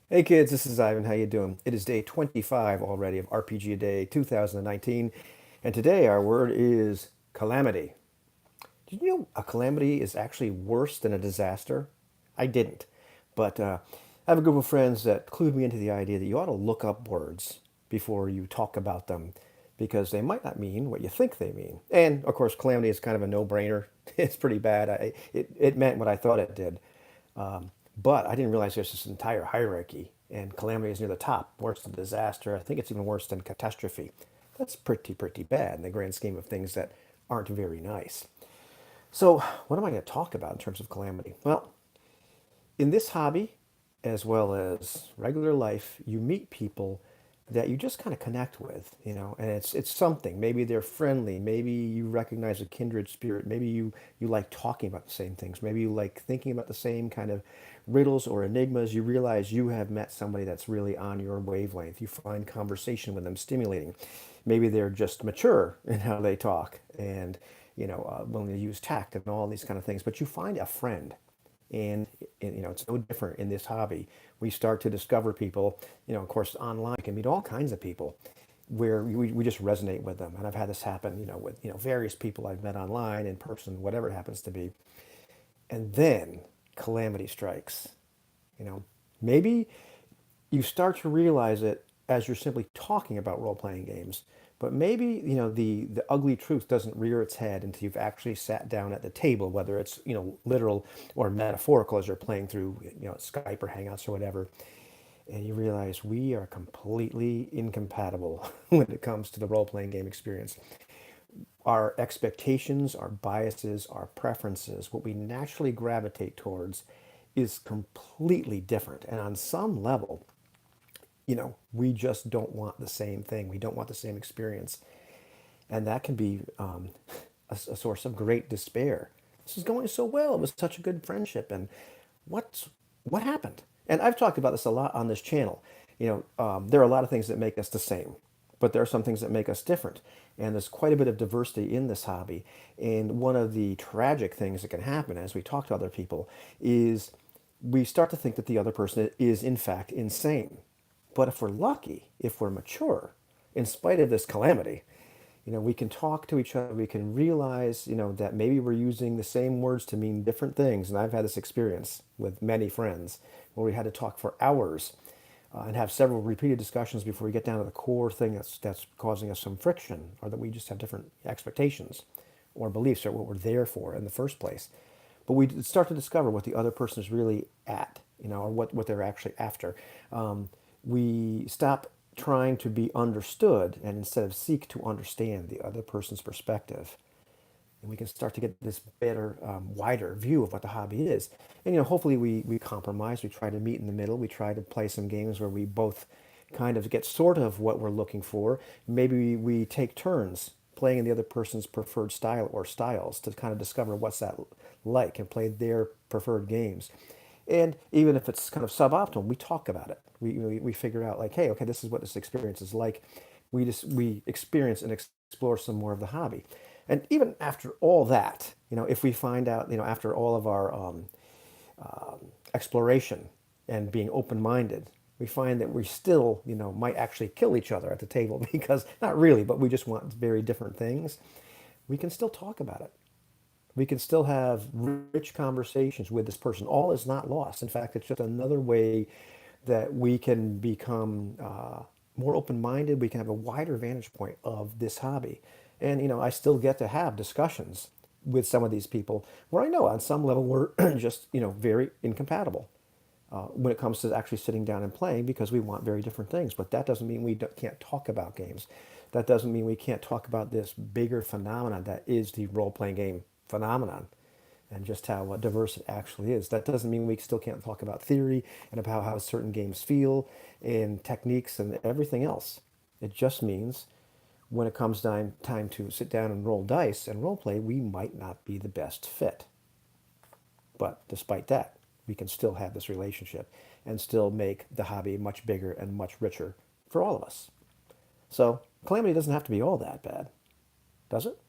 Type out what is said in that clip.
Hey kids, this is Ivan. How you doing? It is day 25 already of RPG A Day 2019, and today our word is calamity. Did you know a calamity is actually worse than a disaster? I didn't, but I have a group of friends that clued me into the idea that you ought to look up words before you talk about them because they might not mean what you think they mean. And of course, calamity is kind of a no-brainer. It's pretty bad. It meant what I thought it did. But I didn't realize there's this entire hierarchy, and calamity is near the top, worse than disaster. I think it's even worse than catastrophe. That's pretty bad in the grand scheme of things that aren't very nice. So, what am I going to talk about in terms of calamity? Well, in this hobby, as well as regular life, you meet people that you just kind of connect with, and it's something. Maybe they're friendly. Maybe you recognize a kindred spirit. Maybe you like talking about the same things. Maybe you like thinking about the same kind of riddles or enigmas. You realize you have met somebody that's really on your wavelength. You find conversation with them stimulating. Maybe they're just mature in how they talk and willing to use tact and all these kind of things. But you find a friend and it's no different in this hobby. We start to discover people, of course, online. You can meet all kinds of people where we just resonate with them. And I've had this happen, with, various people I've met online, in person, whatever it happens to be. And then calamity strikes. You know, maybe you start to realize it as you're simply talking about role-playing games. But maybe, the ugly truth doesn't rear its head until you've actually sat down at the table, whether it's, literal or metaphorical as you're playing through, Skype or Hangouts or whatever. And you realize we are completely incompatible when it comes to the role-playing game experience. Our expectations, our biases, our preferences, what we naturally gravitate towards is completely different. And on some level, we just don't want the same thing. We don't want the same experience. And that can be a source of great despair. This is going so well. It was such a good friendship. And what's, what happened? And I've talked about this a lot on this channel. There are a lot of things that make us the same, but there are some things that make us different. And there's quite a bit of diversity in this hobby. And one of the tragic things that can happen as we talk to other people is we start to think that the other person is, in fact, insane. But if we're lucky, if we're mature, in spite of this calamity, we can talk to each other. We can realize, that maybe we're using the same words to mean different things. And I've had this experience with many friends where we had to talk for hours and have several repeated discussions before we get down to the core thing that's causing us some friction, or that we just have different expectations or beliefs or what we're there for in the first place. But we start to discover what the other person is really at, or what they're actually after. We stop trying to be understood and instead of seek to understand the other person's perspective. And we can start to get this better, wider view of what the hobby is. And, hopefully we compromise. We try to meet in the middle. We try to play some games where we both kind of get sort of what we're looking for. Maybe we take turns playing in the other person's preferred style or styles to kind of discover what's that like and play their preferred games. And even if it's kind of suboptimal, we talk about it. We figure out like, hey, okay, this is what this experience is like. We experience and explore some more of the hobby. And even after all that, if we find out, after all of our exploration and being open-minded, we find that we still, might actually kill each other at the table because not really, but we just want very different things. We can still talk about it. We can still have rich conversations with this person. All is not lost. In fact, it's just another way that we can become more open-minded. We can have a wider vantage point of this hobby. And, I still get to have discussions with some of these people where I know on some level we're just, very incompatible when it comes to actually sitting down and playing because we want very different things. But that doesn't mean we can't talk about games. That doesn't mean we can't talk about this bigger phenomenon that is the role-playing game phenomenon and just how diverse it actually is. That doesn't mean we still can't talk about theory and about how certain games feel and techniques and everything else. It just means when it comes time to sit down and roll dice and role play, we might not be the best fit. But despite that, we can still have this relationship and still make the hobby much bigger and much richer for all of us. So, Calamity doesn't have to be all that bad, does it?